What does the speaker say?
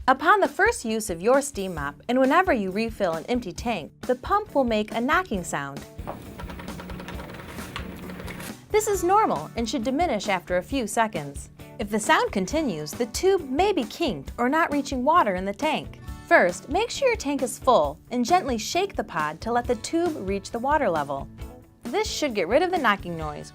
Upon the first use of your steam mop, and whenever you refill an empty tank, the pump will make a knocking sound. This is normal and should diminish after a few seconds. If the sound continues, the tube may be kinked or not reaching water in the tank. First, make sure your tank is full and gently shake the pod to let the tube reach the water level. This should get rid of the knocking noise.